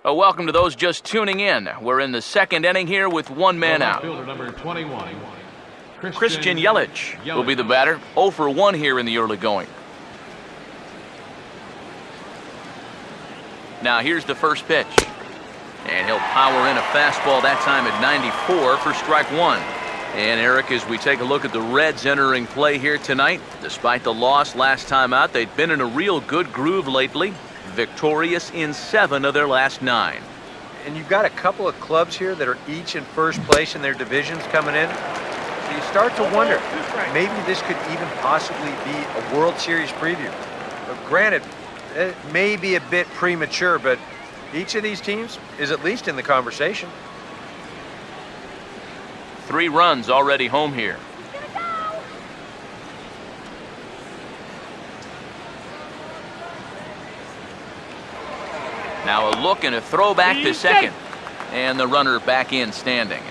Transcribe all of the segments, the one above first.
Welcome to those just tuning in. We're in the second inning here with one man out. Fielder number 21, Christian Yelich will be the batter. 0 for 1 here in the early going. Now here's the first pitch. And he'll power in a fastball that time at 94 for strike one. And Eric, as we take a look at the Reds entering play here tonight, despite the loss last time out, they've been in a real good groove lately. Victorious in 7 of their last 9. And you've got a couple of clubs here that are each in first place in their divisions coming in. So you start to wonder, maybe this could even possibly be a World Series preview. But granted, it may be a bit premature, but each of these teams is at least in the conversation. 3 runs already home here. Now a look and a throw back to second. And the runner back in standing.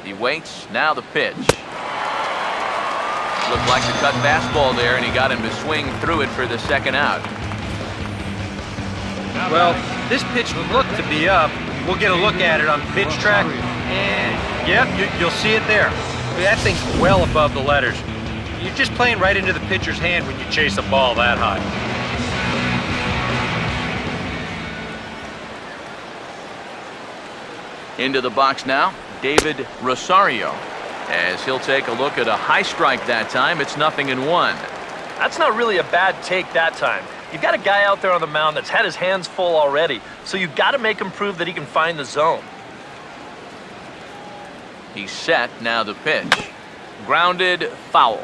He waits. Now the pitch. Looked like the cut fastball there, and he got him to swing through it for the second out. Well, this pitch looked to be up. We'll get a look at it on pitch track. And, yep, you'll see it there. That thing's well above the letters. You're just playing right into the pitcher's hand when you chase a ball that high. Into the box now, David Rosario. As he'll take a look at a high strike that time. It's 0-1. That's not really a bad take that time. You've got a guy out there on the mound that's had his hands full already, so you've got to make him prove that he can find the zone. He's set. Now the pitch. Grounded, foul.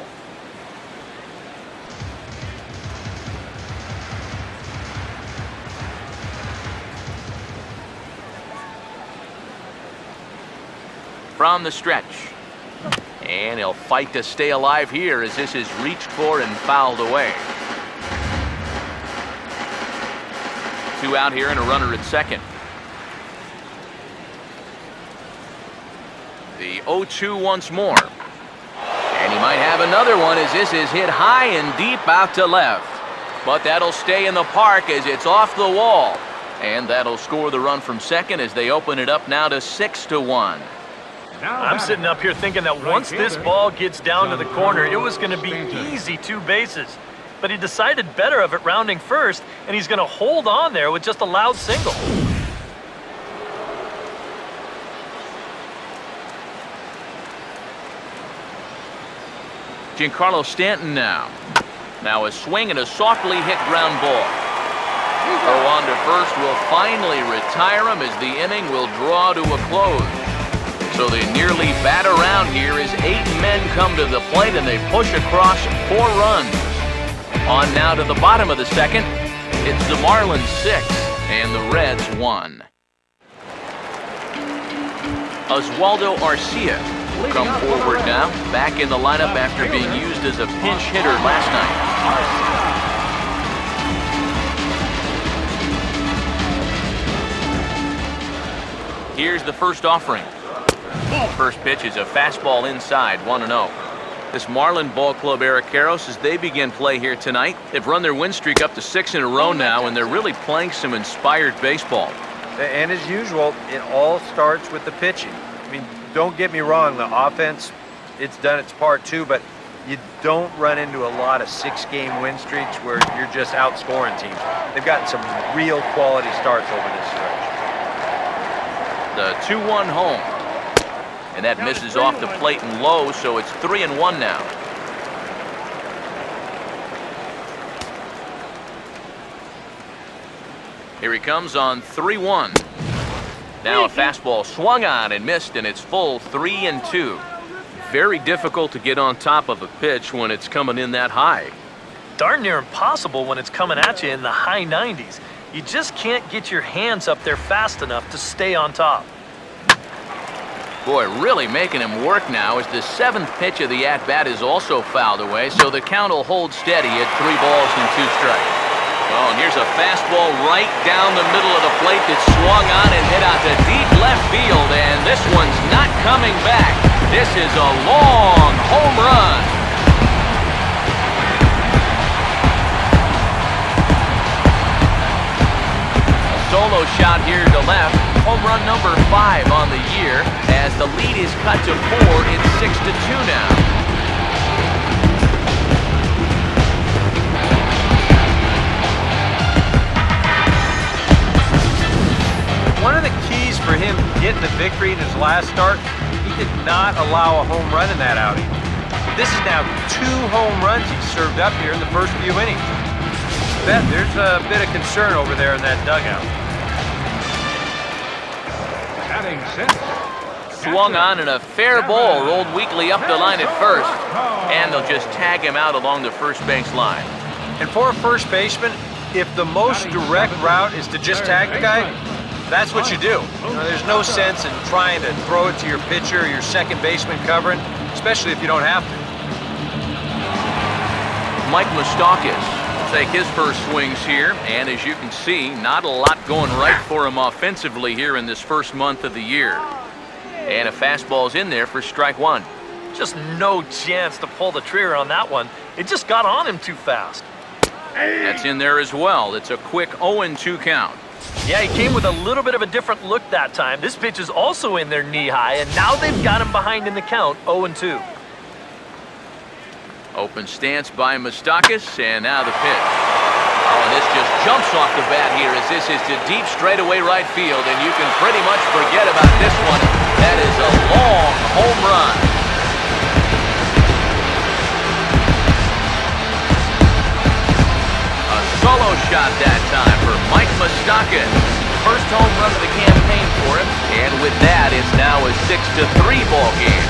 From the stretch. And he'll fight to stay alive here as this is reached for and fouled away. 2 out here and a runner at second. The 0-2 once more. And he might have another one as this is hit high and deep out to left. But that'll stay in the park as it's off the wall. And that'll score the run from second as they open it up now to 6-1. I'm sitting up here thinking that once this ball gets down to the corner, it was going to be easy 2 bases. But he decided better of it rounding first, and he's going to hold on there with just a loud single. Giancarlo Stanton now. Now a swing and a softly hit ground ball. Throw on to first will finally retire him as the inning will draw to a close. So they nearly bat around here as 8 men come to the plate and they push across 4 runs. On now to the bottom of the second. It's the Marlins 6 and the Reds 1. Oswaldo Arcia will come forward now, back in the lineup after being used as a pinch hitter last night. Here's the first offering. First pitch is a fastball inside, 1-0. This Marlin Ball Club, Eric Karros, as they begin play here tonight, they've run their win streak up to 6 in a row now, and they're really playing some inspired baseball. And as usual, it all starts with the pitching. I mean, don't get me wrong, the offense, it's done its part too, but you don't run into a lot of 6-game win streaks where you're just outscoring teams. They've gotten some real quality starts over this stretch. The 2-1 home. And that misses off the plate and low, so it's 3-1 now. Here he comes on 3-1. Now a fastball swung on and missed, and it's full 3-2. Very difficult to get on top of a pitch when it's coming in that high. Darn near impossible when it's coming at you in the high 90s. You just can't get your hands up there fast enough to stay on top. Boy, really making him work now as the 7th pitch of the at-bat is also fouled away, so the count will hold steady at 3 balls and 2 strikes. Oh, and here's a fastball right down the middle of the plate that swung on and hit out to deep left field, and this one's not coming back. This is a long home run. solo shot here to left. Home run number 5 on the year. As the lead is cut to 4, it's 6-2 now. One of the keys for him getting the victory in his last start, he did not allow a home run in that outing. This is now 2 home runs he's served up here in the first few innings. There's a bit of concern over there in that dugout. Batting center. Swung on and a fair ball rolled weakly up the line at first. And they'll just tag him out along the first base line. And for a first baseman, if the most direct route is to just tag the guy, that's what you do. There's no sense in trying to throw it to your pitcher or your second baseman covering, especially if you don't have to. Mike Moustakas will take his first swings here, and as you can see, not a lot going right for him offensively here in this first month of the year. And a fastball's in there for strike 1. Just no chance to pull the trigger on that one. It just got on him too fast. That's in there as well. It's a quick 0-2 count. Yeah, he came with a little bit of a different look that time. This pitch is also in there knee-high, and now they've got him behind in the count, 0-2. Open stance by Moustakas, and now the pitch. Oh, and this just jumps off the bat here as this is to deep straightaway right field, and you can pretty much forget about this one. That is a long home run. A solo shot that time for Mike Moustakas. First home run of the campaign for him, and with that, it's now a 6-3 ball game.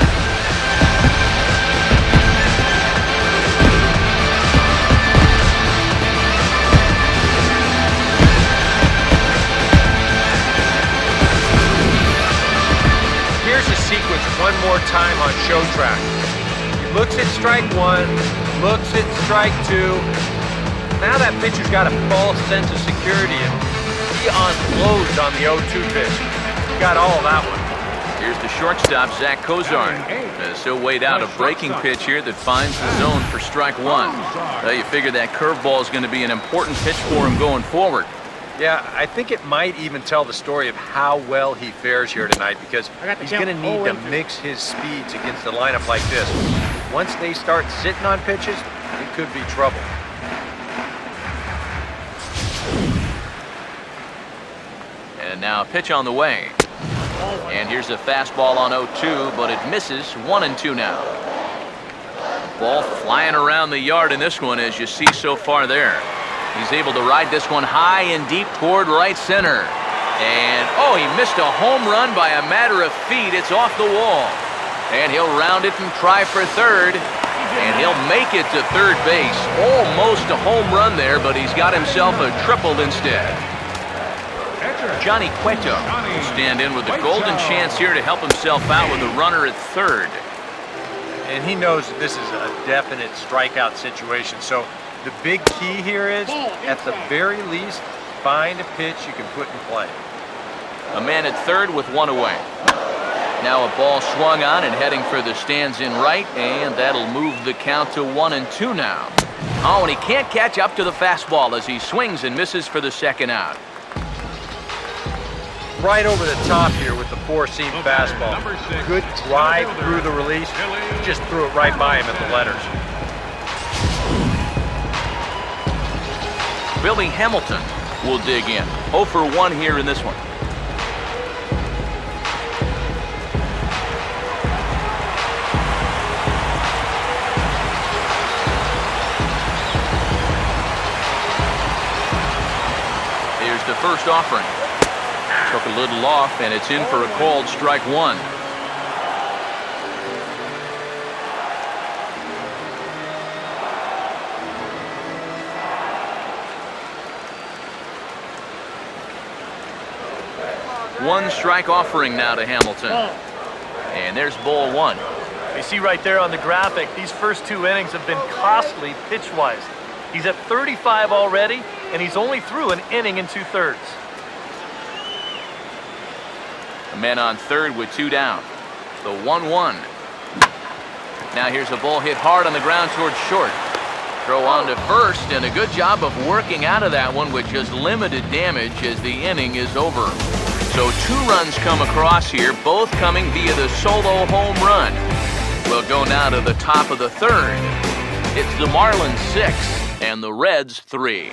Here's the sequence one more time on show track. He looks at strike 1, looks at strike 2. Now that pitcher's got a false sense of security and he unloads on the 0-2 pitch. He got all of that one. Here's the shortstop, Zach Kozar. So weighed out a breaking pitch here that finds the zone for strike 1. You figure that curveball is going to be an important pitch for him going forward. Yeah, I think it might even tell the story of how well he fares here tonight because he's going to need to mix his speeds against a lineup like this. Once they start sitting on pitches, it could be trouble. And now a pitch on the way. And here's a fastball on 0-2, but it misses. 1-2 now. Ball flying around the yard in this one, as you see so far there. He's able to ride this one high and deep toward right center. And, oh, he missed a home run by a matter of feet. It's off the wall. And he'll round it and try for third. And he'll make it to third base. Almost a home run there, but he's got himself a triple instead. Johnny Cueto will stand in with a golden chance here to help himself out with a runner at third. And he knows that this is a definite strikeout situation. So the big key here is, at the very least, find a pitch you can put in play. A man at third with one away. Now a ball swung on and heading for the stands in right, and that'll move the count to 1-2 now. Oh, and he can't catch up to the fastball as he swings and misses for the second out. Right over the top here with the four-seam fastball. Good drive through the release. Just threw it right by him at the letters. Billy Hamilton will dig in. 0 for 1 here in this one. Here's the first offering. Took a little off, and it's in for a called strike 1. One strike offering now to Hamilton. And there's ball 1. You see right there on the graphic, these first 2 innings have been costly pitch-wise. He's at 35 already, and he's only through an inning and 2/3. A man on third with 2 down. The 1-1. Now here's a ball hit hard on the ground towards short. Throw on to first, and a good job of working out of that one with just limited damage as the inning is over. So 2 runs come across here, both coming via the solo home run. We'll go now to the top of the 3rd. It's the Marlins 6 and the Reds 3.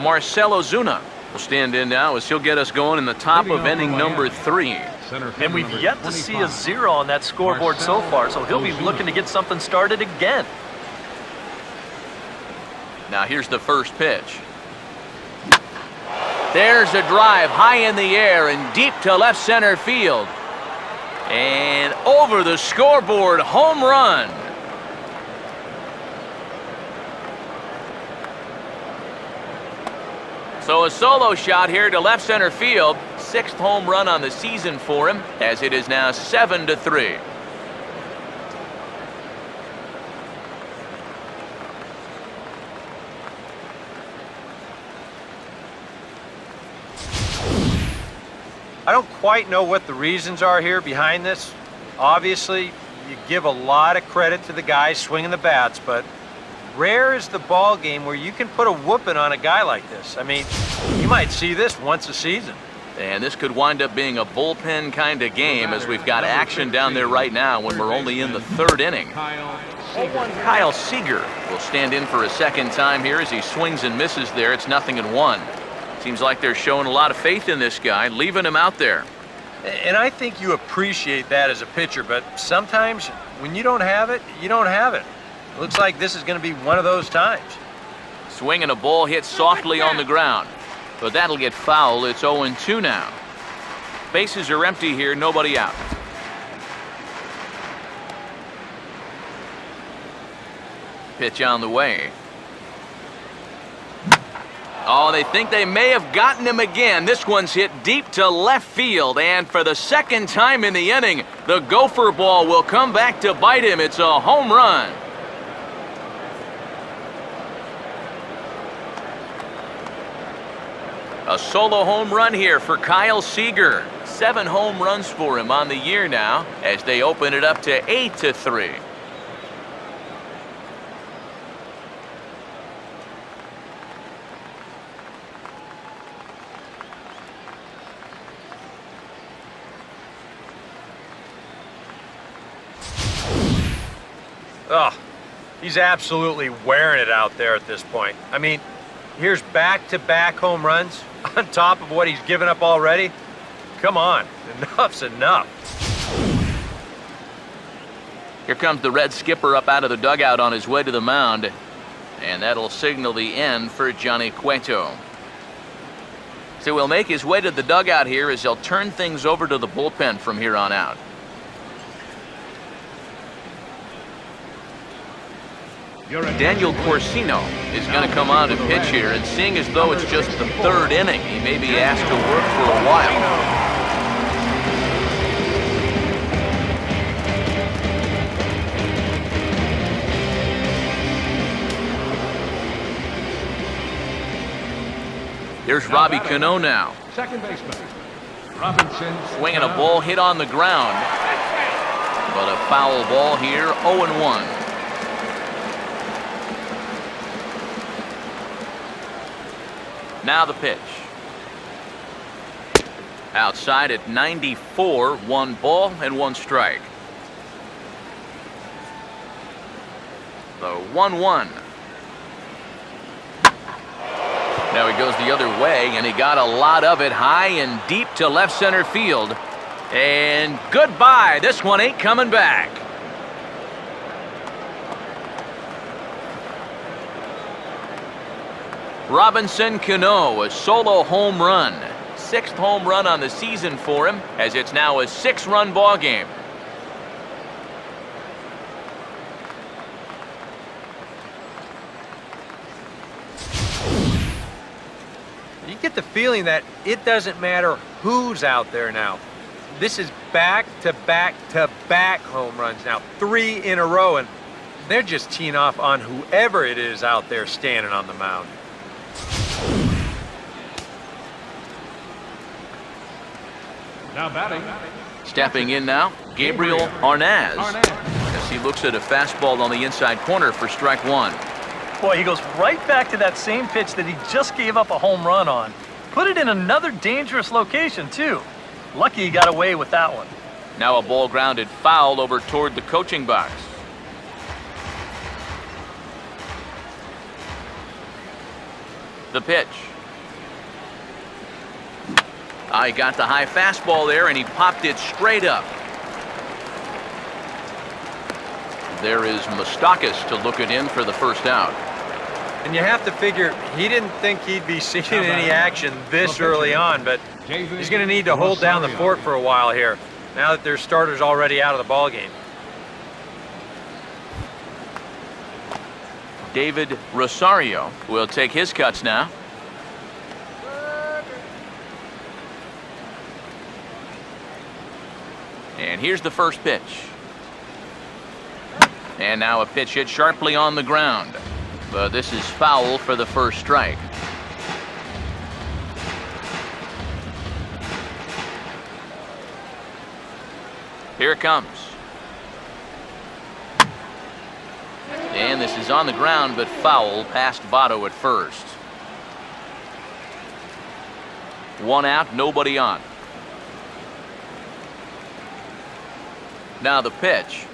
Marcell Ozuna will stand in now as he'll get us going in the top of inning number 3. And we've yet to see a 0 on that scoreboard so far, so he'll be looking to get something started again. Now here's the first pitch. There's a drive high in the air and deep to left center field. And over the scoreboard, home run. So a solo shot here to left center field. 6th home run on the season for him, as it is now 7-3. I don't quite know what the reasons are here behind this. Obviously, you give a lot of credit to the guys swinging the bats, but rare is the ball game where you can put a whooping on a guy like this. I mean, you might see this once a season. And this could wind up being a bullpen kind of game, as we've got action down there right now when we're only in the 3rd inning. Kyle Seager will stand in for a second time here as he swings and misses there. It's 0-1. Seems like they're showing a lot of faith in this guy, leaving him out there. And I think you appreciate that as a pitcher, but sometimes when you don't have it, you don't have it. Looks like this is going to be one of those times. Swinging a ball hit softly on the ground, but that'll get foul. It's 0-2 now. Bases are empty here, nobody out. Pitch on the way. Oh, they think they may have gotten him again. This one's hit deep to left field, and for the 2nd time in the inning, the gopher ball will come back to bite him. It's a home run. A solo home run here for Kyle Seager. 7 home runs for him on the year now, as they open it up to 8-3. Oh, he's absolutely wearing it out there at this point. I mean, here's back-to-back home runs on top of what he's given up already. Come on, enough's enough. Here comes the Red skipper up out of the dugout on his way to the mound, and that'll signal the end for Johnny Cueto. So he'll make his way to the dugout here as he'll turn things over to the bullpen from here on out. Daniel Corsino is going to come on to pitch here, and seeing as though it's just the 3rd inning, he may be asked to work for a while. Here's Robbie Cano now. Second baseman, Robinson. Swinging a ball hit on the ground, but a foul ball here, 0-1. Now the pitch. Outside at 94, 1 ball and 1 strike. The 1-1. Now he goes the other way, and he got a lot of it high and deep to left center field. And goodbye. This one ain't coming back. Robinson Cano, a solo home run. 6th home run on the season for him, as it's now a 6-run ball game. You get the feeling that it doesn't matter who's out there now. This is back-to-back-to-back home runs now, 3 in a row, and they're just teeing off on whoever it is out there standing on the mound. Now batting. Stepping in now, Gabriel Arnaz, as he looks at a fastball on the inside corner for strike 1. Boy, he goes right back to that same pitch that he just gave up a home run on. Put it in another dangerous location, too. Lucky he got away with that one. Now a ball grounded foul over toward the coaching box. The pitch. He got the high fastball there, and he popped it straight up. There is Moustakas to look it in for the first out. And you have to figure he didn't think he'd be seeing any action this early on, but he's going to need to hold down the fort for a while here, now that their starter's already out of the ballgame. David Rosario will take his cuts now. And here's the first pitch. And now a pitch hit sharply on the ground. But this is foul for the first strike. Here it comes. And this is on the ground, but foul past Votto at first. One out, nobody on. Now the pitch.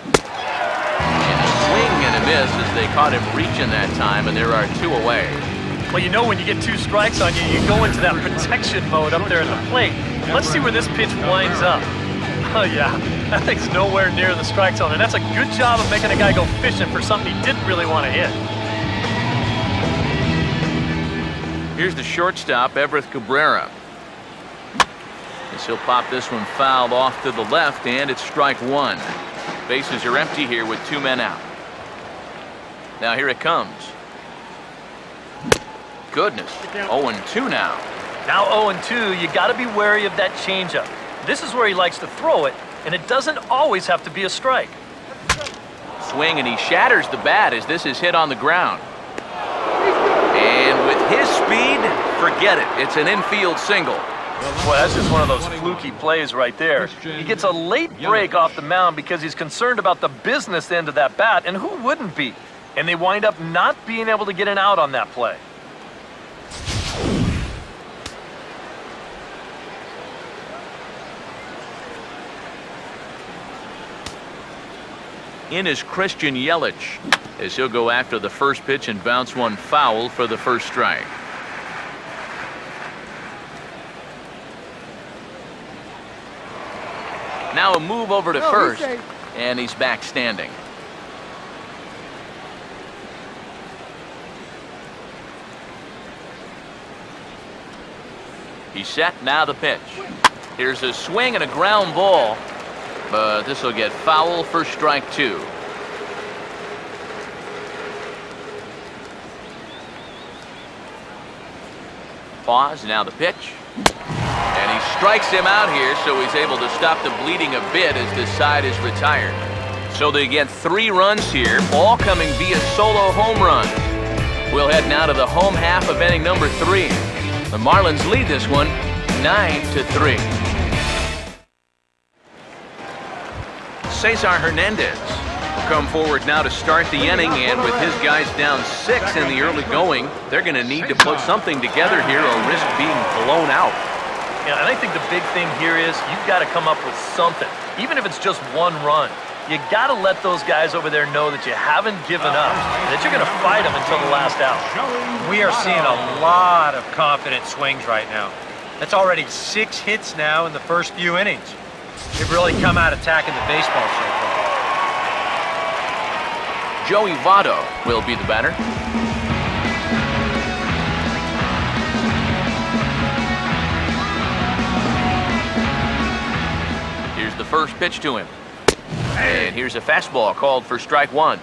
And a swing and a miss as they caught him reaching that time, and there are two away. Well, you know when you get two strikes on you, you go into that protection mode up there at the plate. Let's see where this pitch winds up. Oh, yeah, that thing's nowhere near the strike zone, and that's a good job of making a guy go fishing for something he didn't really want to hit. Here's the shortstop, Everett Cabrera. As he'll pop this one fouled off to the left, and it's strike one. Bases are empty here with two men out. Now here it comes. Goodness, 0-2 now. Now 0-2, you got to be wary of that changeup. This is where he likes to throw it, and it doesn't always have to be a strike. Swing, and he shatters the bat as this is hit on the ground. And with his speed, forget it. It's an infield single. Boy, that's just one of those fluky plays right there. He gets a late break off the mound because he's concerned about the business end of that bat, and who wouldn't be? And they wind up not being able to get an out on that play. In is Christian Yelich as he'll go after the first pitch and bounce one foul for the first strike. Now a move over to first, and he's back standing. He's set, now the pitch. Here's a swing and a ground ball, but this will get foul for strike two. Pause, now the pitch. And he strikes him out here, so he's able to stop the bleeding a bit as this side is retired. So they get 3 runs here, all coming via solo home runs. We'll head now to the home half of inning number 3. The Marlins lead this one 9-3. Cesar Hernandez will come forward now to start the inning, and with his guys down 6 in the early going, they're going to need to put something together here or risk being blown out. Yeah, and I think the big thing here is you've got to come up with something, even if it's just 1 run. You got to let those guys over there know that you haven't given up, that you're going to fight them until the last out. We are seeing a lot of confident swings right now. That's already 6 hits now in the first few innings. They've really come out attacking the baseball so far. Joey Votto will be the batter. Here's the first pitch to him. And here's a fastball called for strike one.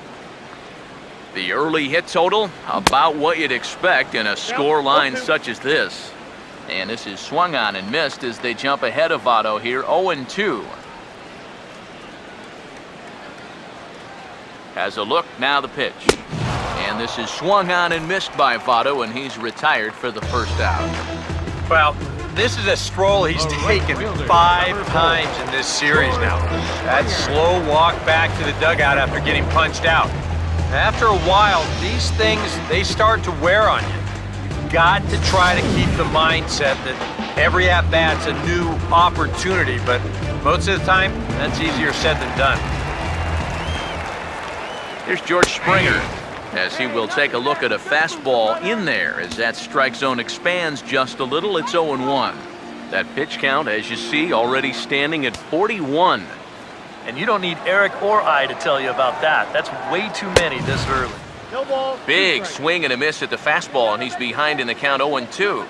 The early hit total, about what you'd expect in a score line such as this. And this is swung on and missed as they jump ahead of Votto here, 0-2. Has a look, now the pitch. And this is swung on and missed by Votto, and he's retired for the first out. Well, this is a stroll he's taken 5 times in this series now. That slow walk back to the dugout after getting punched out. After a while, these things, they start to wear on you. You've got to try to keep the mindset that every at-bat's a new opportunity, but most of the time, that's easier said than done. Here's George Springer, as he will take a look at a fastball in there. As that strike zone expands just a little, it's 0-1. That pitch count, as you see, already standing at 41. And you don't need Eric or I to tell you about that. That's way too many this early. Big swing and a miss at the fastball, and he's behind in the count 0-2.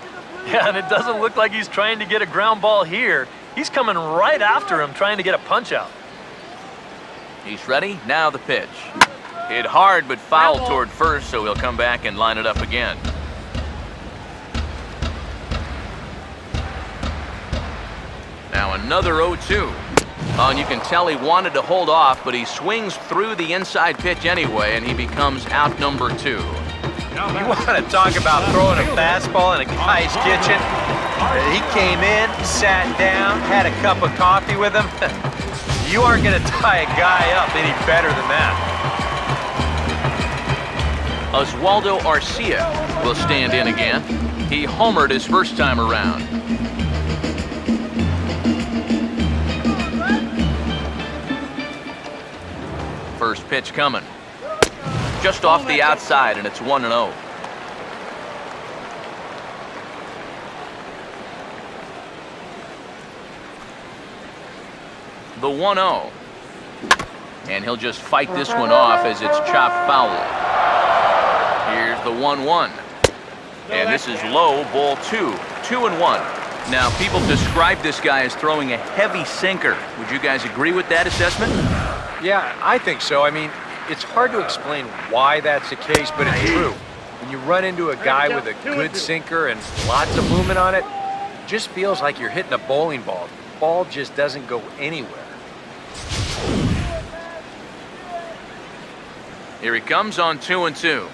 Yeah, and it doesn't look like he's trying to get a ground ball here. He's coming right after him, trying to get a punch out. He's ready. Now the pitch. Hit hard, but foul toward first, so he'll come back and line it up again. Now another 0-2. Oh, and you can tell he wanted to hold off, but he swings through the inside pitch anyway, and he becomes out number 2. You want to talk about throwing a fastball in a guy's kitchen? He came in, sat down, had a cup of coffee with him. You aren't going to tie a guy up any better than that. Oswaldo Arcia will stand in again. He homered his first time around. First pitch coming. Just off the outside, and it's 1-0. The 1-0. And he'll just fight this one off as it's chopped foul. Here's the 1-1. And this is low, ball 2. 2-1. Now, people describe this guy as throwing a heavy sinker. Would you guys agree with that assessment? Yeah, I think so. I mean, it's hard to explain why that's the case, but it's true. When you run into a guy with a good sinker and lots of movement on it, it just feels like you're hitting a bowling ball. The ball just doesn't go anywhere. Here he comes on 2-2.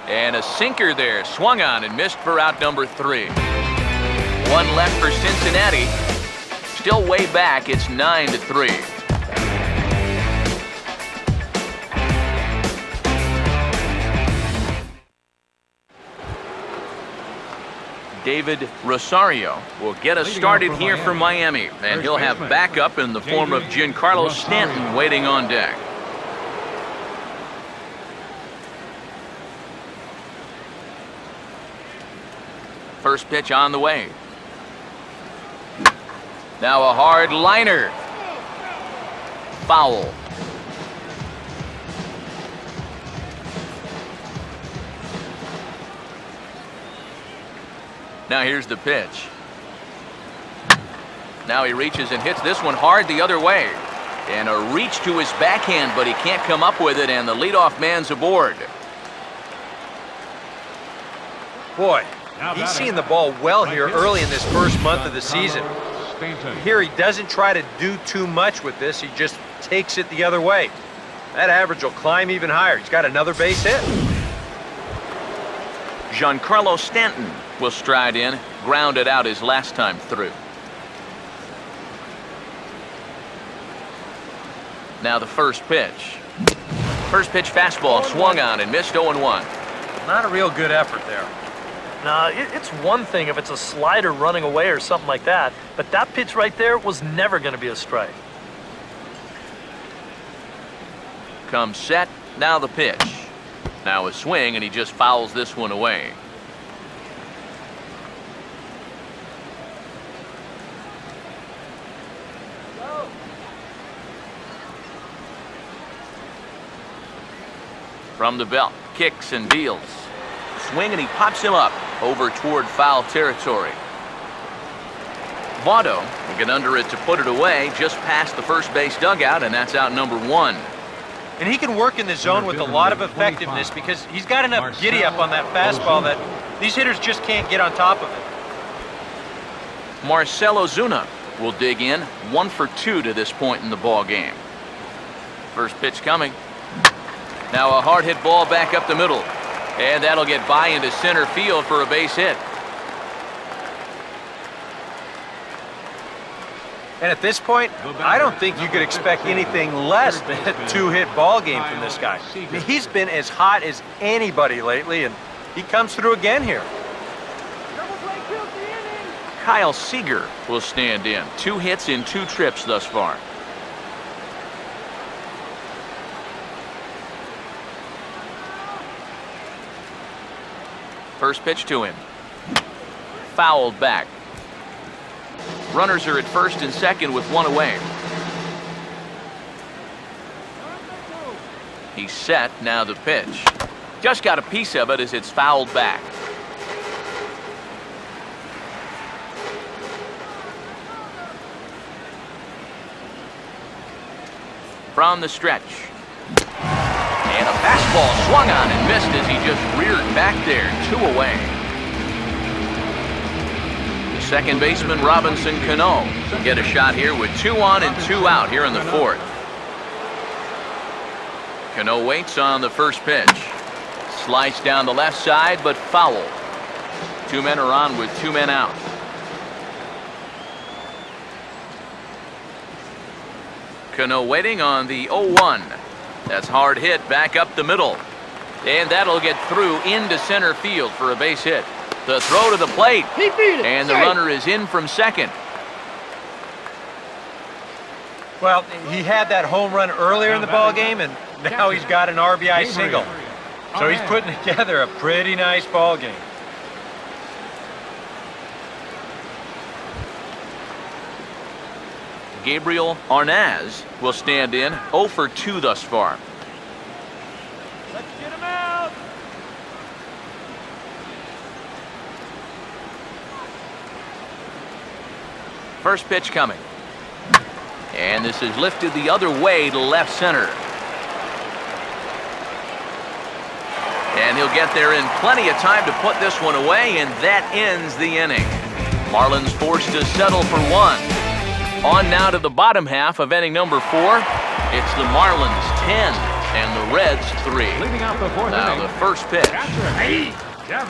And a sinker there, swung on and missed for out number 3. One left for Cincinnati. Still way back, it's 9-3. David Rosario will get us started here for Miami, and he'll have backup in the form of Giancarlo Stanton waiting on deck. First pitch on the way. Now a hard liner. Foul. Now here's the pitch. Now he reaches and hits this one hard the other way. And a reach to his backhand, but he can't come up with it, and the leadoff man's aboard. Boy, he's seeing the ball well here early in this first month of the season. Here he doesn't try to do too much with this, he just takes it the other way. That average will climb even higher. He's got another base hit. Giancarlo Stanton will stride in, grounded out his last time through. Now the first pitch. First pitch fastball swung on and missed 0-1. Not a real good effort there. Nah, it's one thing if it's a slider running away or something like that, but that pitch right there was never going to be a strike. Comes set, now the pitch. Now a swing, and he just fouls this one away. From the belt, kicks and deals. Swing, and he pops him up over toward foul territory. Votto will get under it to put it away just past the first base dugout, and that's out number 1. And he can work in the zone with a lot of effectiveness because he's got enough giddy up on that fastball that these hitters just can't get on top of it. Marcell Ozuna will dig in, 1 for 2 to this point in the ball game. First pitch coming. Now a hard hit ball back up the middle. And that'll get by into center field for a base hit. And at this point, I don't think you could expect anything less than a two-hit ball game from this guy. I mean, he's been as hot as anybody lately, and he comes through again here. Kyle Seager will stand in. 2 hits in 2 trips thus far. First pitch to him. Fouled back. Runners are at first and second with 1 away. He's set, now the pitch. Just got a piece of it as it's fouled back. From the stretch. And a fastball swung on and missed as he just reared back there. 2 away. The second baseman, Robinson Cano, will get a shot here with 2 on and 2 out here in the 4th. Cano waits on the first pitch. Sliced down the left side, but foul. 2 men are on with 2 men out. Cano waiting on the 0-1. That's hard hit back up the middle. And that'll get through into center field for a base hit. The throw to the plate. And the runner is in from second. Well, he had that home run earlier in the ball game, and now he's got an RBI single. So he's putting together a pretty nice ball game. Gabriel Arnaz will stand in. 0 for 2 thus far. Let's get him out. First pitch coming. And this is lifted the other way to left center. And he'll get there in plenty of time to put this one away, and that ends the inning. Marlins forced to settle for 1. On now to the bottom half of inning number 4. It's the Marlins 10 and the Reds 3. Leading out the 4th Now inning. the first pitch.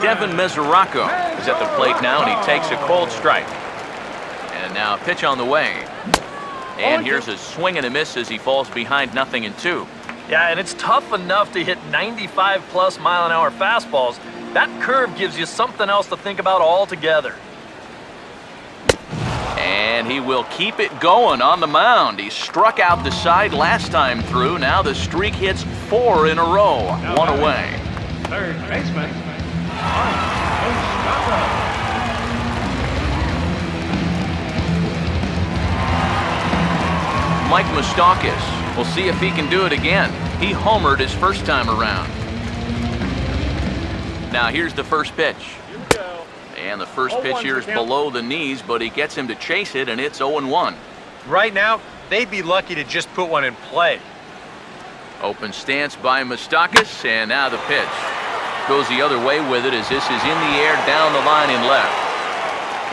Devin Mesoraco is at the plate now, and he takes a cold strike. And now a pitch on the way. And here's a swing and a miss as he falls behind 0-2. Yeah, and it's tough enough to hit 95+ mile-an-hour fastballs. That curve gives you something else to think about altogether. And he will keep it going on the mound. He struck out the side last time through. Now the streak hits 4 in a row. 1 away. Third baseman, Mike Moustakas. Mike Moustakas. We'll see if he can do it again. He homered his first time around. Now here's the first pitch. And the first pitch here is below the knees, but he gets him to chase it, and it's 0-1. Right now, they'd be lucky to just put one in play. Open stance by Moustakas, and now the pitch. Goes the other way with it as this is in the air down the line in left.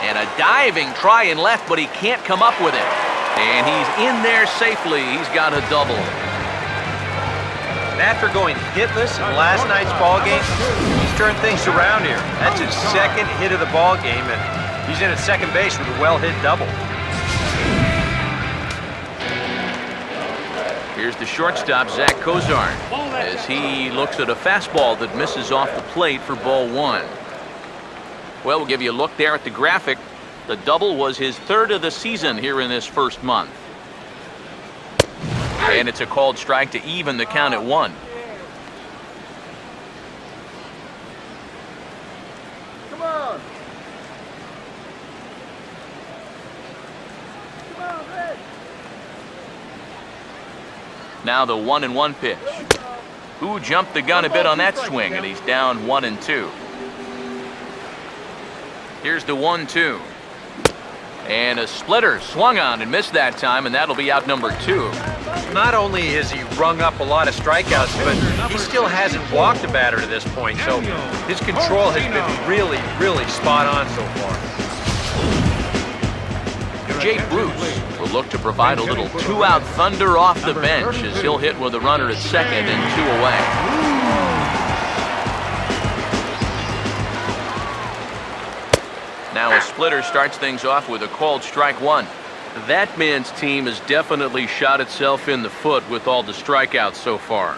And a diving try in left, but he can't come up with it. And he's in there safely. He's got a double. And after going hitless in last night's ball game, he's turned things around here. That's his second hit of the ball game, and he's in at second base with a well-hit double. Here's the shortstop, Zach Cozart, as he looks at a fastball that misses off the plate for ball 1. Well, we'll give you a look there at the graphic. The double was his 3rd of the season here in this first month. And it's a called strike to even the count at 1. Come on. Come on, Red. Now the 1-1 pitch. Who jumped the gun a bit on that swing, and he's down 1-2. Here's the 1-2. And a splitter swung on and missed that time, and that'll be out number 2. Not only has he rung up a lot of strikeouts, but he still hasn't walked a batter to this point, so his control has been really, really spot on so far. Jay Bruce will look to provide a little 2-out thunder off the bench as he'll hit with a runner at second and 2 away. Now a splitter starts things off with a called strike 1. That man's team has definitely shot itself in the foot with all the strikeouts so far.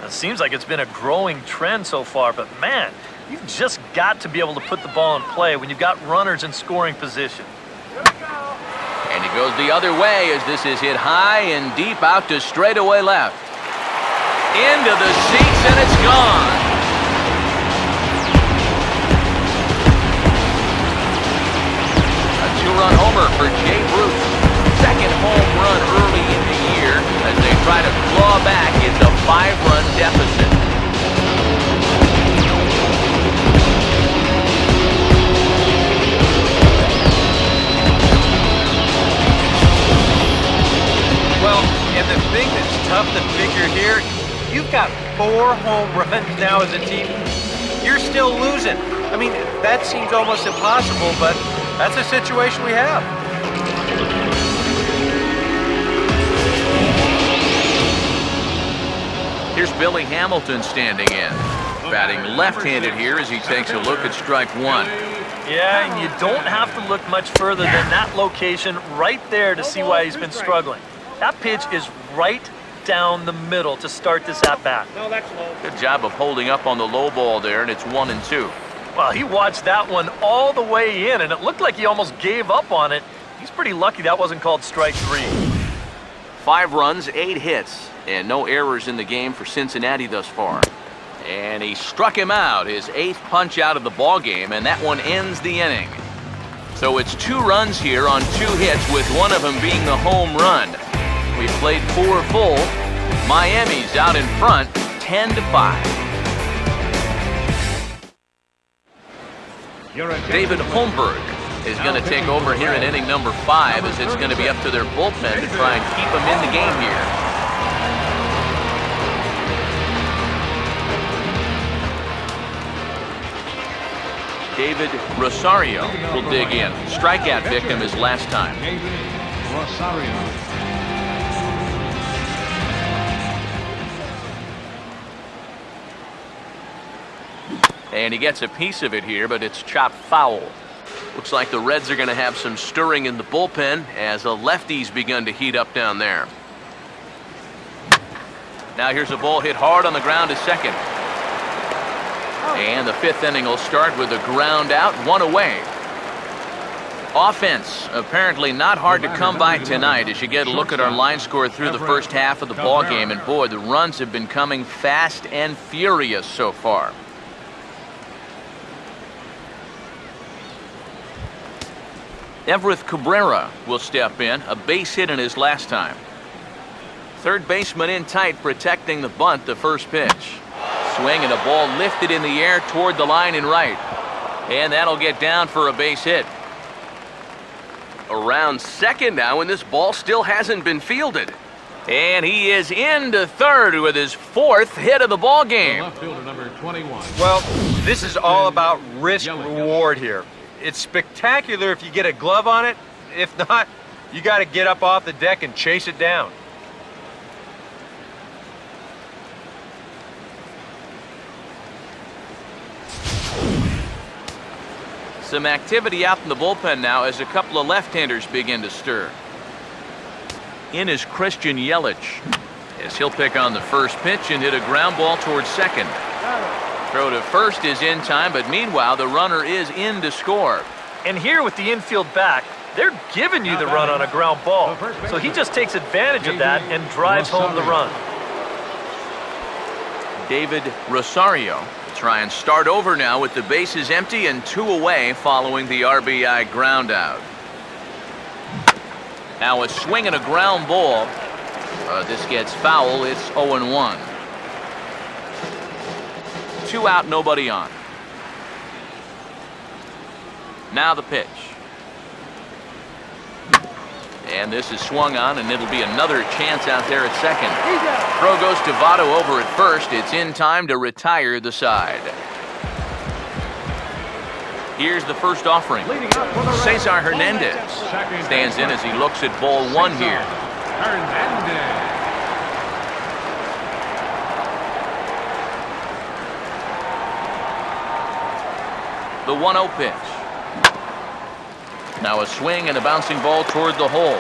It seems like it's been a growing trend so far, but man, you've just got to be able to put the ball in play when you've got runners in scoring position. And he goes the other way as this is hit high and deep out to straightaway left. Into the seats, and it's gone. A two-run homer for Jay Bruce. Second home run early in the year as they try to claw back its a 5-run deficit. Well, and the thing that's tough to figure here, you've got 4 home runs now as a team. You're still losing. I mean, that seems almost impossible, but that's the situation we have. Here's Billy Hamilton standing in. Batting left-handed here as he takes a look at strike one. Yeah, and you don't have to look much further than that location right there to see why he's been struggling. That pitch is right down the middle to start this at-bat. No, that's low. Good job of holding up on the low ball there, and it's 1-2. Well, he watched that one all the way in, and it looked like he almost gave up on it. He's pretty lucky that wasn't called strike 3. 5 runs, 8 hits, and no errors in the game for Cincinnati thus far. And he struck him out, his 8th punch out of the ball game, and that one ends the inning. So it's 2 runs here on 2 hits, with one of them being the home run. We played 4 full. Miami's out in front, 10-5. David Holmberg is going to take over here in inning number 5, as it's going to be up to their bullpen to try and keep them in the game here. David Rosario will dig in. Strikeout victim his last time. Rosario. And he gets a piece of it here, but it's chopped foul. Looks like the Reds are going to have some stirring in the bullpen as the lefties begun to heat up down there. Now here's a ball hit hard on the ground to second. And the 5th inning will start with a ground out, 1 away. Offense apparently not hard to come by tonight as you get a look at our line score through the first half of the ball game. And boy, the runs have been coming fast and furious so far. Everett Cabrera will step in, a base hit in his last time. Third baseman in tight, protecting the bunt, the first pitch. Swing and a ball lifted in the air toward the line and right. And that'll get down for a base hit. Around second now, and this ball still hasn't been fielded. And he is into third with his 4th hit of the ball game. Left fielder number 21. Well, this is all about risk-reward here. It's spectacular if you get a glove on it. If not, you got to get up off the deck and chase it down. Some activity out in the bullpen now as a couple of left-handers begin to stir. In is Christian Yelich, as he'll pick on the first pitch and hit a ground ball towards second. Throw to first is in time, but meanwhile the runner is in to score. And here with the infield back, they're giving you the run on a ground ball. So he just takes advantage of that and drives home the run. David Rosario will try and start over now with the bases empty and 2 away following the RBI ground out. Now a swing and a ground ball. This gets foul. It's 0-1. 2 out, nobody on. Now the pitch. And this is swung on, and it'll be another chance out there at second. Throw goes to Votto over at first. It's in time to retire the side. Here's the first offering. Cesar Hernandez stands in as he looks at ball 1 here. Hernandez. The 1-0 pitch. Now a swing and a bouncing ball toward the hole.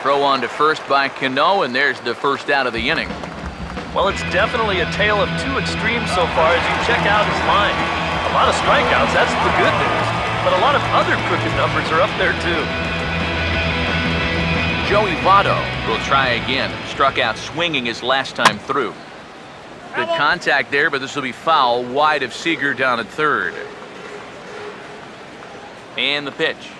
Throw on to first by Cano, and there's the first out of the inning. Well, it's definitely a tale of two extremes so far as you check out his line. A lot of strikeouts, that's the good news. But a lot of other crooked numbers are up there too. Joey Votto will try again. Struck out swinging his last time through. Good contact there, but this will be foul wide of Seager down at third. And the pitch.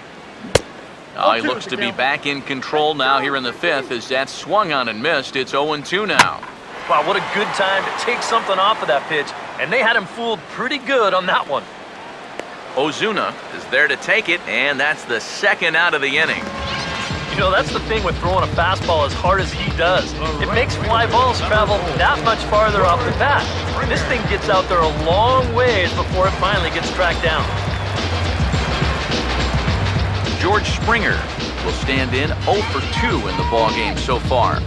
Oh, he looks to be back in control now here in the fifth as that swung on and missed. It's 0-2 now. Wow, what a good time to take something off of that pitch. And they had him fooled pretty good on that one. Ozuna is there to take it, and that's the second out of the inning. You know, that's the thing with throwing a fastball as hard as he does. It makes fly balls travel that much farther off the bat. This thing gets out there a long ways before it finally gets tracked down. George Springer will stand in 0 for 2 in the ballgame so far.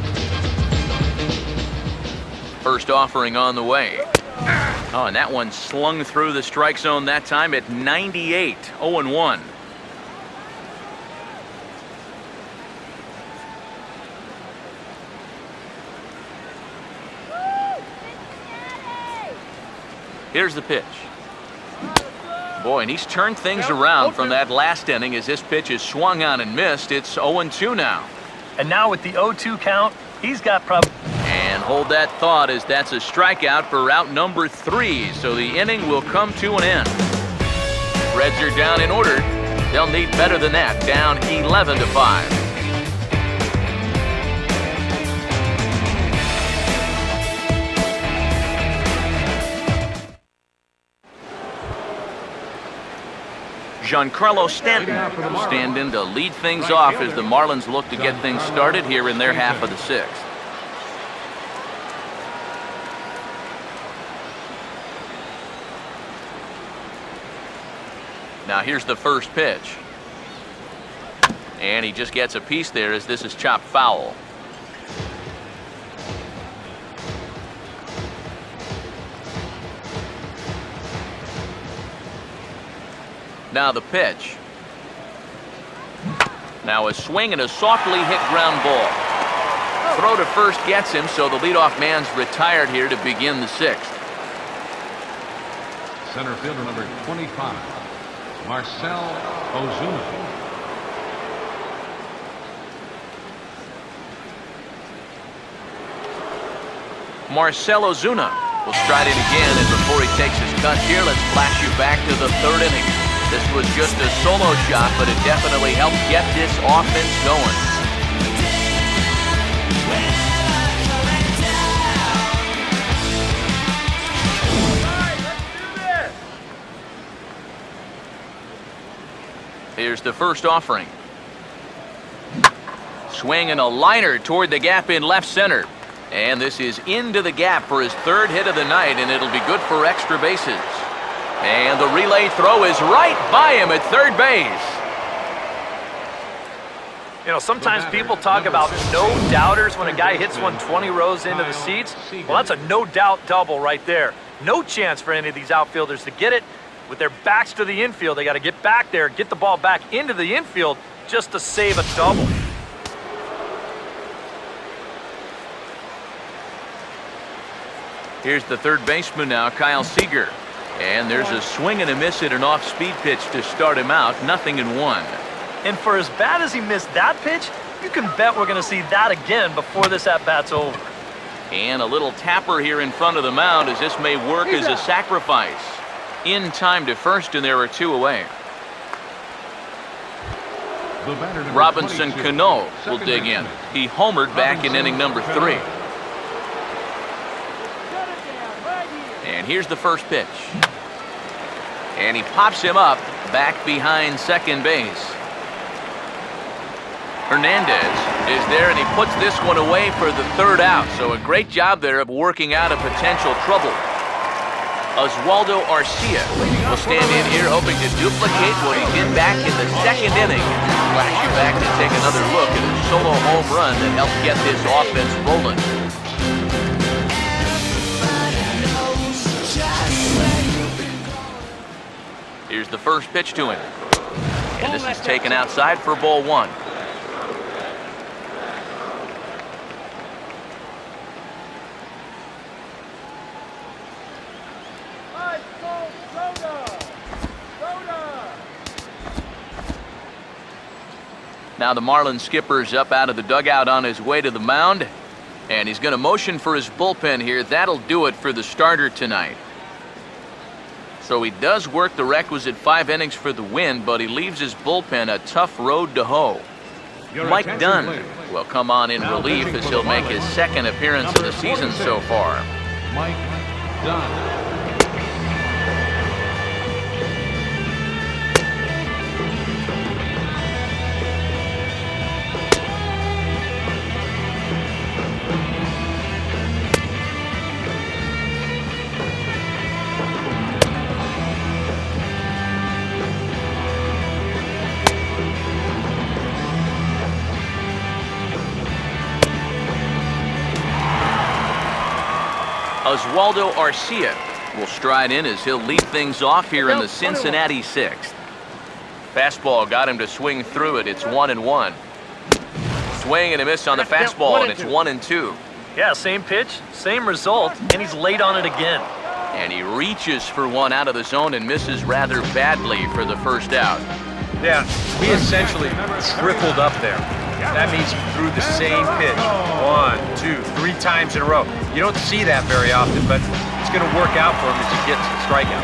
First offering on the way. Oh, and that one slung through the strike zone that time at 98, 0-1. Here's the pitch. Boy, and he's turned things around from that last inning as this pitch is swung on and missed. It's 0-2 now. And now with the 0-2 count, he's got probably... And hold that thought as that's a strikeout for route number 3. So the inning will come to an end. Reds are down in order. They'll need better than that. Down 11-5. Giancarlo Stanton will stand in to lead things off as the Marlins look to get things started here in their half of the sixth. Now here's the first pitch. And he just gets a piece there as this is chopped foul. Now the pitch. Now a swing and a softly hit ground ball. Throw to first gets him, so the leadoff man's retired here to begin the sixth. Center fielder number 25, Marcell Ozuna. Marcell Ozuna will stride it again, and before he takes his cut here, let's flash you back to the third inning. This was just a solo shot, but it definitely helped get this offense going. Here's the first offering. Swing and a liner toward the gap in left center. And this is into the gap for his third hit of the night, and it'll be good for extra bases. And the relay throw is right by him at third base. You know, sometimes people talk about no-doubters when a guy hits one 20 rows into the seats. Well, that's a no-doubt double right there. No chance for any of these outfielders to get it. With their backs to the infield, they got to get back there, get the ball back into the infield just to save a double. Here's the third baseman now, Kyle Seager. And there's a swing and a miss at an off-speed pitch to start him out, 0-1. And for as bad as he missed that pitch, you can bet we're going to see that again before this at-bat's over. And a little tapper here in front of the mound as this may work as a sacrifice. In time to first, and there are two away. Robinson Cano will dig in. He homered back in inning number 3. And here's the first pitch. And he pops him up back behind second base. Hernandez is there, and he puts this one away for the third out. So a great job there of working out a potential trouble. Oswaldo Arcia will stand in here hoping to duplicate what he did back in the second inning. Flash you back to take another look at a solo home run that helped get this offense rolling. Here's the first pitch to him. And this is taken outside for ball one. Now the Marlins skipper's up out of the dugout on his way to the mound. And he's going to motion for his bullpen here. That'll do it for the starter tonight. So he does work the requisite 5 innings for the win, but he leaves his bullpen a tough road to hoe. Mike Dunn will come on in relief as he'll make his second appearance of the season so far. Mike Dunn. Oswaldo Arcia will stride in as he'll lead things off here in the Cincinnati 6th. Fastball got him to swing through it. It's 1-1. Swing and a miss on the fastball, and it's 1-2. Yeah, same pitch, same result, and he's late on it again. And he reaches for one out of the zone and misses rather badly for the first out. Yeah, he essentially tripled up there. That means he threw the same pitch 1, 2, 3 times in a row. You don't see that very often, but it's going to work out for him as he gets the strikeout.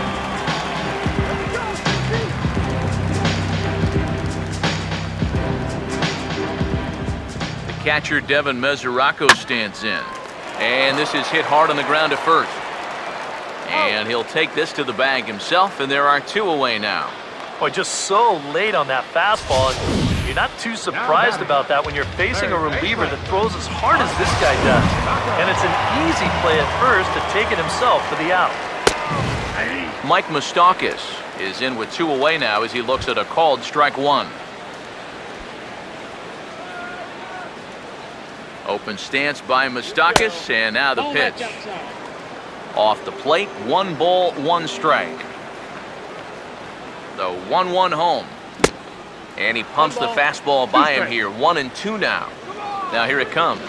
The catcher, Devin Mesoraco, stands in. And this is hit hard on the ground to first. And he'll take this to the bag himself, and there are 2 away now. Boy, just so late on that fastball. You're not too surprised about that when you're facing a reliever that throws as hard as this guy does. And it's an easy play at first to take it himself for the out. Mike Moustakas is in with 2 away now as he looks at a called strike 1. Open stance by Moustakas, and now the pitch. Off the plate, 1 ball, 1 strike. The 1-1 home. And he pumps the fastball by him here. 1-2 now. Now here it comes.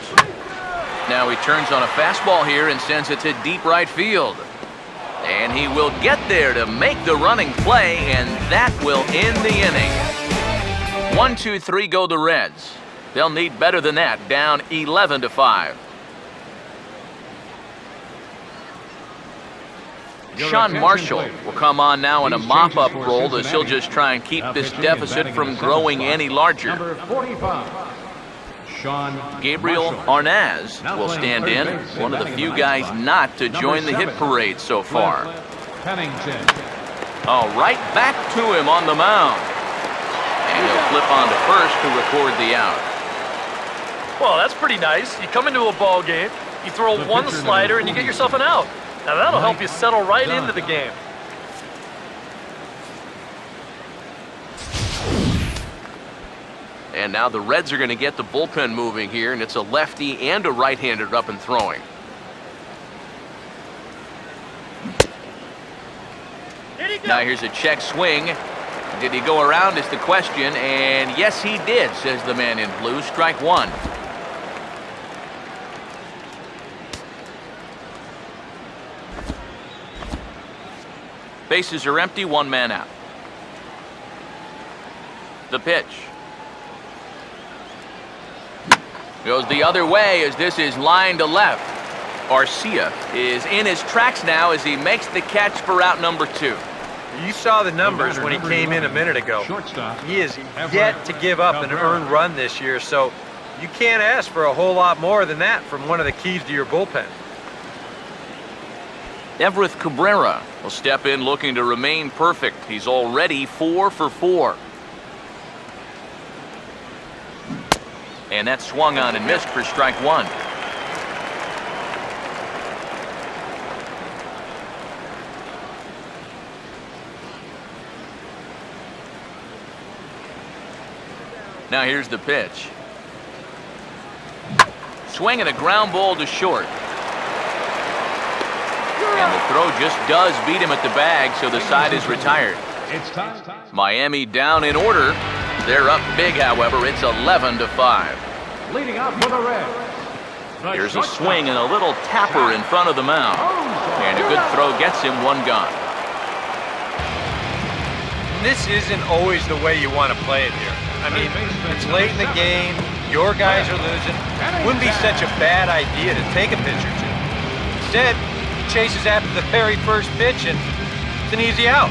Now he turns on a fastball here and sends it to deep right field. And he will get there to make the running play, and that will end the inning. 1-2-3 go the Reds. They'll need better than that, down 11-5. Sean Marshall will come on now in a mop-up role as he'll just try and keep this deficit from growing any larger. Number 45, Sean Gabriel Arnaz will stand in, one of the few guys not to join the hit parade so far. Pennington. Oh, right back to him on the mound. And he'll flip on to first to record the out. Well, that's pretty nice. You come into a ball game, you throw one slider, and you get yourself an out. Now that'll help you settle right into the game. And now the Reds are going to get the bullpen moving here, and it's a lefty and a right-hander up and throwing. Now here's a check swing. Did he go around is the question, and yes he did, says the man in blue. Strike 1. Bases are empty, 1 man out. The pitch. Goes the other way as this is line to left. Arcia is in his tracks now as he makes the catch for out number 2. You saw the numbers when he came in a minute ago. He is yet to give up an earned run this year, so you can't ask for a whole lot more than that from one of the keys to your bullpen. Everett Cabrera will step in looking to remain perfect. He's already 4 for 4. And that swung on and missed for strike 1. Now here's the pitch. Swinging a ground ball to short. And the throw just does beat him at the bag, so the side is retired. It's time. Miami down in order. They're up big, however. It's 11-5. Leading up for the Reds. the Here's a shortstop. swing and a little tapper in front of the mound. And a good throw gets him one gone. This isn't always the way you want to play it here. I mean, it's late in the game. Your guys are losing. Wouldn't be such a bad idea to take a pitch or two. Instead, he chases after the very first pitch, and it's an easy out.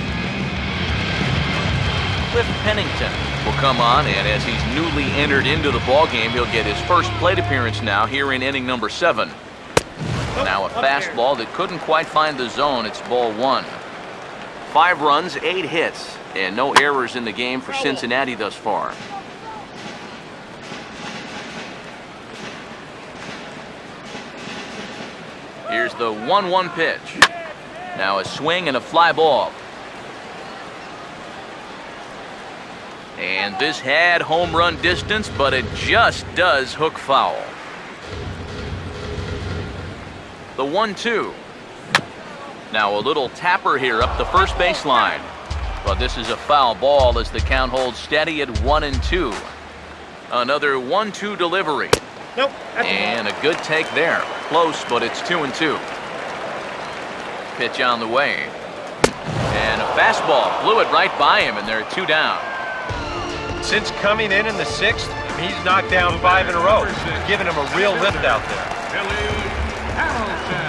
Cliff Pennington will come on, and as he's newly entered into the ballgame, he'll get his first plate appearance now here in inning number 7. Now a fastball that couldn't quite find the zone. It's ball 1. 5 runs, 8 hits, and no errors in the game for Cincinnati thus far. Here's the 1-1 pitch. Now a swing and a fly ball. And this had home run distance, but it just does hook foul. The 1-2. Now a little tapper here up the first baseline. But this is a foul ball as the count holds steady at 1-2. Another 1-2 delivery. Nope. And a good take there. Close, but it's 2-2. Pitch on the way. And a fastball blew it right by him, and they're 2 down. Since coming in the 6th, he's knocked down 5 in a row, giving him a real lift out there. Billy Hamilton.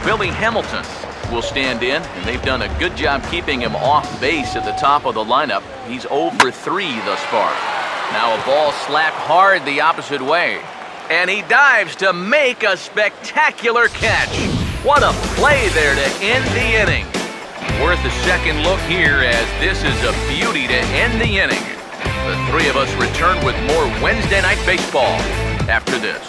Billy Hamilton will stand in, and they've done a good job keeping him off base at the top of the lineup. He's 0 for 3 thus far. Now a ball slapped hard the opposite way. And he dives to make a spectacular catch. What a play there to end the inning. Worth a second look here, as this is a beauty to end the inning. The three of us return with more Wednesday Night Baseball after this.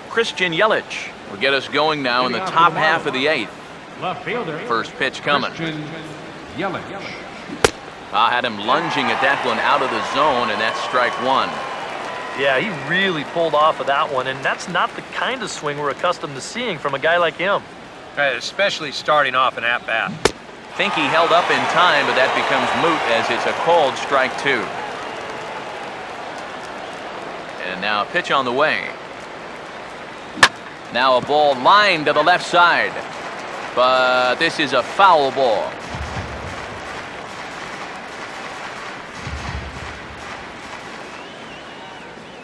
Christian Yelich will get us going now in the top half of the 8th. Left fielder. First pitch coming. Christian Yelich. I had him lunging at that one out of the zone, and that's strike 1. Yeah, he really pulled off of that one, and that's not the kind of swing we're accustomed to seeing from a guy like him. Right, especially starting off an at-bat. Think he held up in time, but that becomes moot as it's a called strike 2. And now a pitch on the way. Now a ball lined to the left side, but this is a foul ball.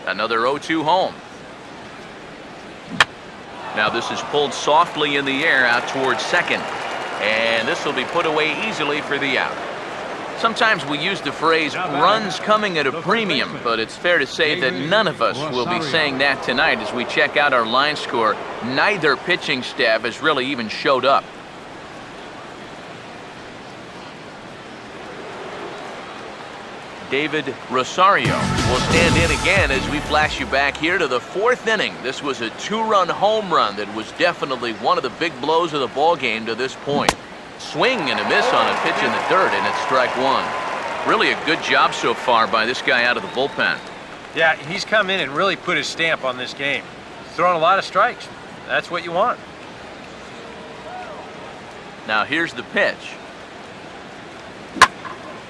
Another 0-2 home. Now this is pulled softly in the air out towards second, and this will be put away easily for the out. Sometimes we use the phrase runs coming at a premium, but it's fair to say that none of us will be saying that tonight as we check out our line score. Neither pitching staff has really even showed up. David Rosario will stand in again as we flash you back here to the 4th inning. This was a 2-run home run that was definitely one of the big blows of the ball game to this point. Swing and a miss on a pitch in the dirt, and it's strike 1. Really a good job so far by this guy out of the bullpen. Yeah, he's come in and really put his stamp on this game. He's thrown a lot of strikes. That's what you want. Now here's the pitch.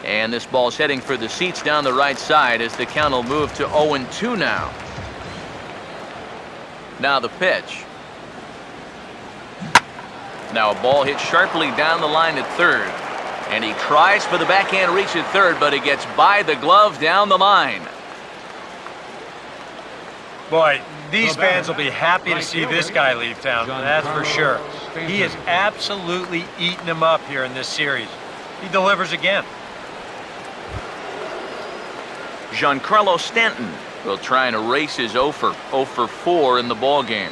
And this ball's heading for the seats down the right side as the count will move to 0-2 now. Now the pitch. Now a ball hit sharply down the line at third. And he tries for the backhand reach at third, but it gets by the glove down the line. Boy, these fans will be happy to see this guy leave town, that's for sure. He has absolutely eaten them up here in this series. He delivers again. Giancarlo Stanton will try and erase his 0 for 4 in the ball game.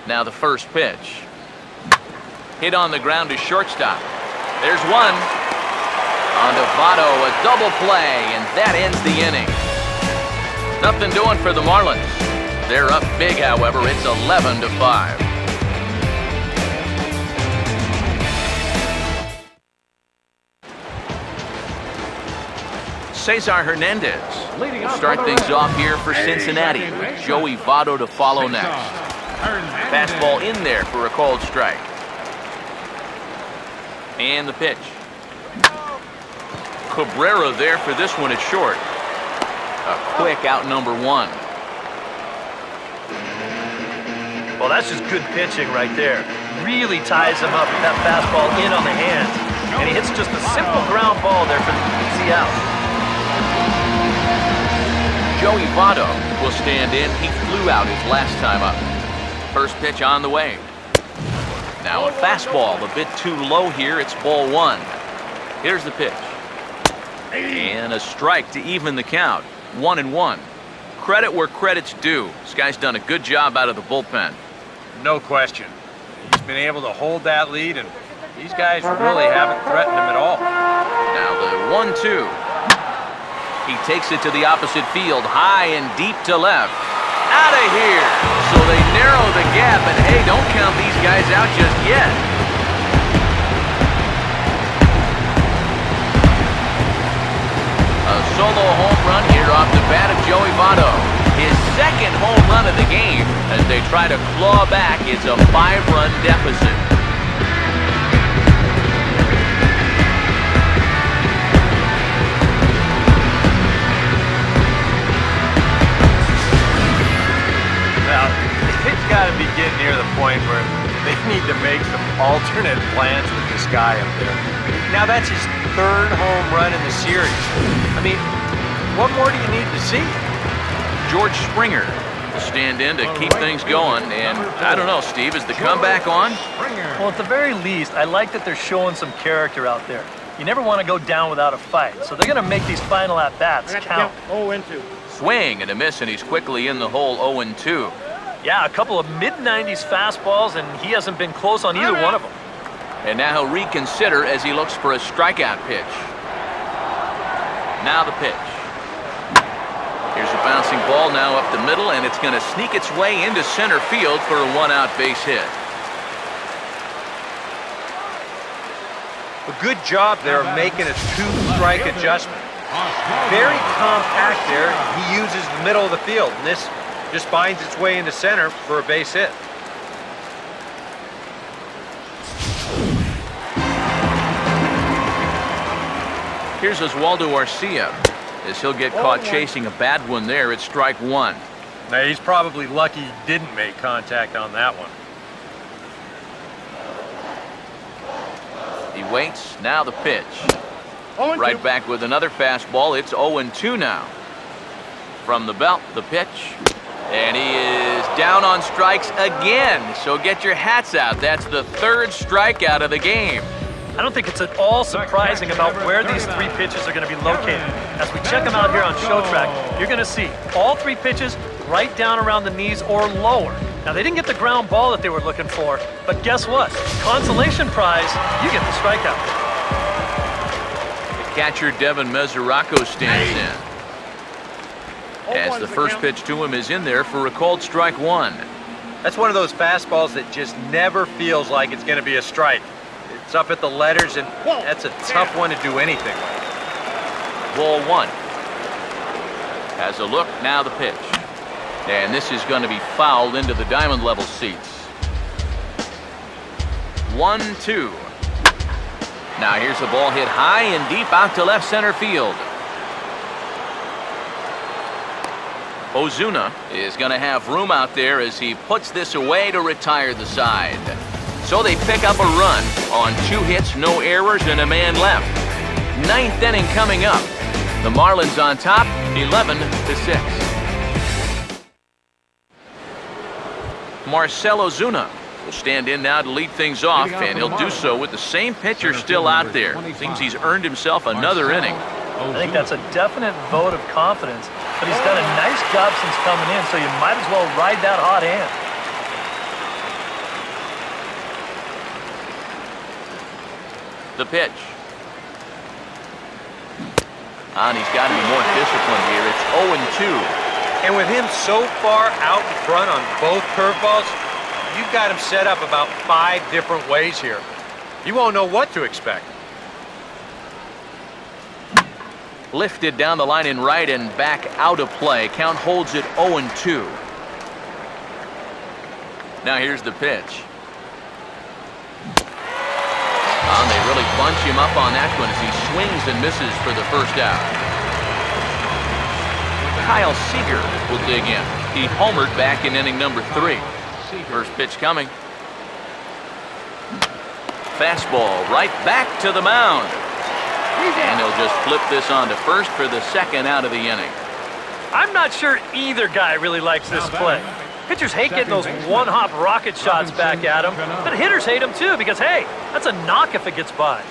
Now the first pitch. Hit on the ground to shortstop. There's one. On to Votto, a double play, and that ends the inning. Nothing doing for the Marlins. They're up big, however. It's 11-5. Cesar Hernandez Leading will off start for the things Reds. off here for Cincinnati, with Joey Votto to follow next. Fastball in there for a called strike. And the pitch. Cabrera there for this one at short. A quick out number one. Well, that's just good pitching right there. Really ties him up with that fastball in on the hands. And he hits just a simple ground ball there for the easy out. Joey Votto will stand in. He flew out his last time up. First pitch on the way. Now a fastball a bit too low here. It's ball one. Here's the pitch. And a strike to even the count. 1-1. Credit where credit's due. This guy's done a good job out of the bullpen. No question. He's been able to hold that lead, and these guys really haven't threatened him at all. Now the 1-2. He takes it to the opposite field, high and deep to left. Out of here! So they narrow the gap, and hey, don't count these guys out just yet. A solo home run here off the bat of Joey Votto. His second home run of the game as they try to claw back. It's a 5-run deficit. Well, it's got to be getting near the point where they need to make some alternate plans with this guy up there. Now, that's his third home run in the series. I mean, what more do you need to see? George Springer will stand in to keep things going. And I don't know, Steve, is the comeback on? Well, at the very least, I like that they're showing some character out there. You never want to go down without a fight, so they're going to make these final at-bats count. 0-2. Swing and a miss, and he's quickly in the hole 0-2. Yeah, a couple of mid-90s fastballs, and he hasn't been close on either one of them. And now he'll reconsider as he looks for a strikeout pitch. Now the pitch. Here's a bouncing ball now up the middle, and it's going to sneak its way into center field for a one-out base hit. A good job there of making a two-strike adjustment. Very compact there. He uses the middle of the field, and this just finds its way into center for a base hit. Here's Oswaldo Arcia, as he'll get caught chasing a bad one there at strike one. Now, he's probably lucky he didn't make contact on that one. He waits, now the pitch. Right back with another fastball. It's 0-2 now. From the belt, the pitch. And he is down on strikes again. So get your hats out. That's the third strikeout of the game. I don't think it's at all surprising about where these three pitches are going to be located. As we check them out here on Show Track, you're going to see all three pitches right down around the knees or lower. Now, they didn't get the ground ball that they were looking for, but guess what? Consolation prize, you get the strikeout. The catcher, Devin Mesoraco, stands in. As the first pitch to him is in there for a called strike one. That's one of those fastballs that just never feels like it's going to be a strike. It's up at the letters, and that's a tough one to do anything with. Ball one. Has a look, now the pitch. And this is going to be fouled into the diamond level seats. 1-2. Now here's the ball hit high and deep out to left center field. Ozuna is going to have room out there as he puts this away to retire the side. So they pick up a run on 2 hits, no errors, and a man left. 9th inning coming up. The Marlins on top, 11-6. Marcell Ozuna will stand in now to lead things off, and he'll do so with the same pitcher still out there. Seems he's earned himself another inning. I think that's a definite vote of confidence, but he's done a nice job since coming in, so you might as well ride that hot hand. The pitch. And he's got to be more disciplined here. It's 0-2. And with him so far out in front on both curveballs, you've got him set up about 5 different ways here. You won't know what to expect. Lifted down the line in right and back out of play. Count holds it 0-2. Now here's the pitch. And they really bunch him up on that one as he swings and misses for the first out. Kyle Seager will dig in. He homered back in inning number 3. First pitch coming. Fastball right back to the mound. And he'll just flip this on to first for the second out of the inning. I'm not sure either guy really likes this play. Pitchers hate getting those one-hop rocket shots back at them, but hitters hate them too because, hey, that's a knock if it gets by.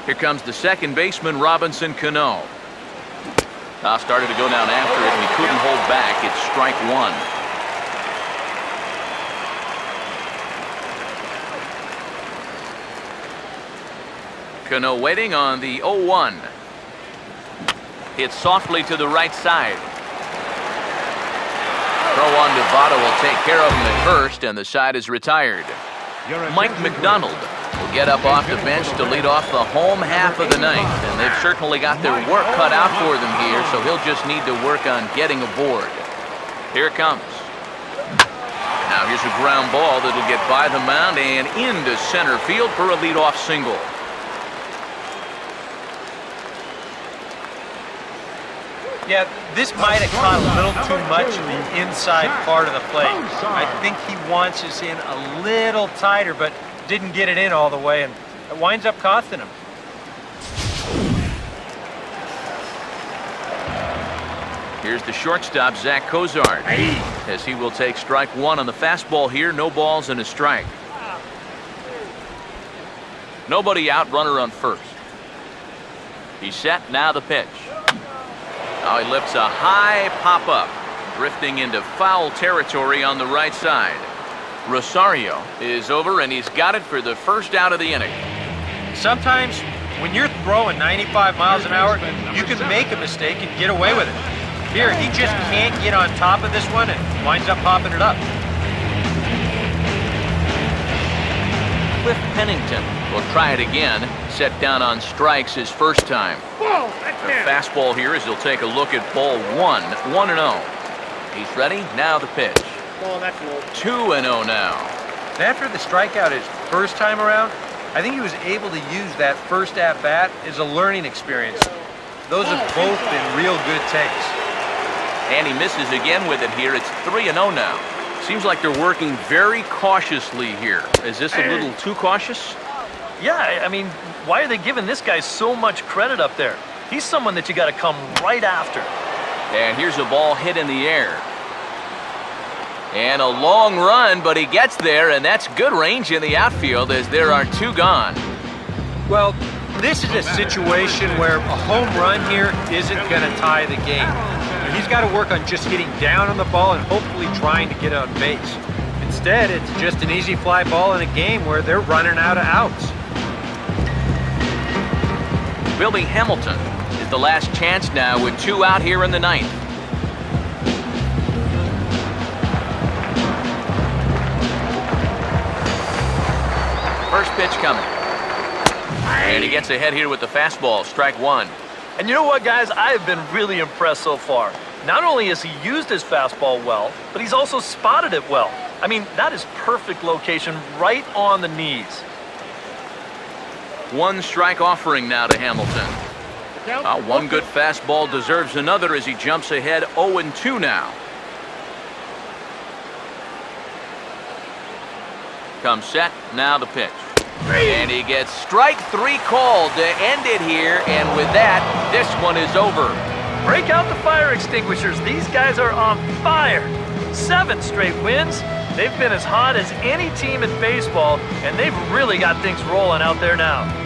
Here comes the second baseman, Robinson Cano. Started to go down after it, and he couldn't hold back. It's strike one. Cano waiting on the 0-1. Hit softly to the right side. Throw on to Votto will take care of him at first, and the side is retired. Mike McDonald will get up off the bench to lead off the home half of the ninth, and they've certainly got their work cut out for them here, so he'll just need to work on getting aboard. Here it comes. Now here's a ground ball that'll get by the mound and into center field for a leadoff single. Yeah, this might have caught a little too much of the inside part of the plate. I think he wants this in a little tighter, but didn't get it in all the way, and it winds up costing him. Here's the shortstop, Zach Cozart, as he will take strike one on the fastball here. No balls and a strike. Nobody out, runner on first. He's set, now the pitch. Now he lifts a high pop-up, drifting into foul territory on the right side. Rosario is over, and he's got it for the first out of the inning. Sometimes, when you're throwing 95 miles an hour, you can make a mistake and get away with it. Here, he just can't get on top of this one and winds up popping it up. Cliff Pennington will try it again, set down on strikes his first time. The fastball here as he'll take a look at ball 1-0. He's ready, now the pitch. 2-0 now. After the strikeout his first time around, I think he was able to use that first at-bat as a learning experience. Those have both been real good takes. And he misses again with it here. It's 3-0 now. Seems like they're working very cautiously here. Is this a little too cautious? Yeah, I mean, why are they giving this guy so much credit up there? He's someone that you got to come right after. And here's a ball hit in the air. And a long run, but he gets there, and that's good range in the outfield as there are two gone. Well, this is a situation where a home run here isn't going to tie the game. He's got to work on just hitting down on the ball and hopefully trying to get on base. Instead, it's just an easy fly ball in a game where they're running out of outs. Billy Hamilton is the last chance now with 2 out here in the ninth. First pitch coming. And he gets ahead here with the fastball, strike one. And you know what, guys? I have been really impressed so far. Not only has he used his fastball well, but he's also spotted it well. I mean, that is perfect location right on the knees. 1 strike offering now to Hamilton. One good fastball deserves another as he jumps ahead 0-2 now. Comes set, now the pitch. And he gets strike 3 called to end it here, and with that, this one is over. Break out the fire extinguishers. These guys are on fire. 7 straight wins. They've been as hot as any team in baseball, and they've really got things rolling out there now.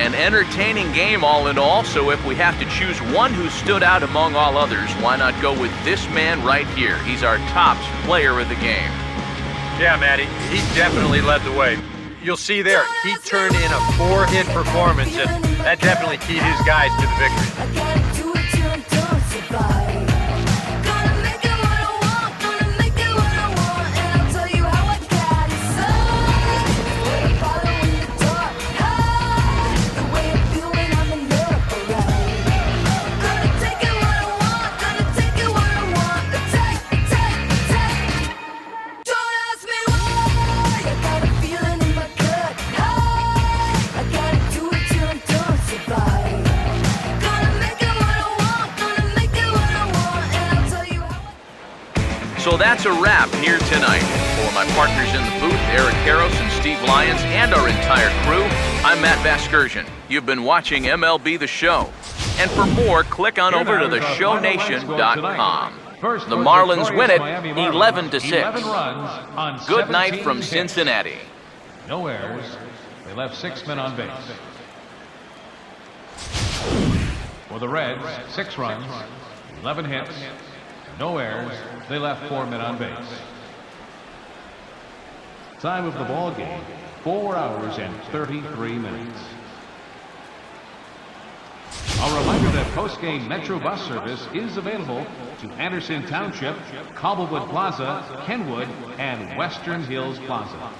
An entertaining game all in all, so if we have to choose one who stood out among all others, why not go with this man right here? He's our top player of the game. Yeah, Matty, he definitely led the way. You'll see there, he turned in a 4-hit performance, and that definitely keyed his guys to the victory. So that's a wrap here tonight. For my partners in the booth, Eric Karros and Steve Lyons, and our entire crew, I'm Matt Vasgersian. You've been watching MLB The Show. And for more, click on over to theshownation.com. The Marlins win it 11-6. Good night from Cincinnati. No errors. They left 6 men on base. For the Reds, 6 runs, 11 hits, no errors. They left 4 men on base. Time of the ball game, 4 hours and 33 minutes. A reminder that post-game Metro bus service is available to Anderson Township, Cobblewood Plaza, Kenwood, and Western Hills Plaza.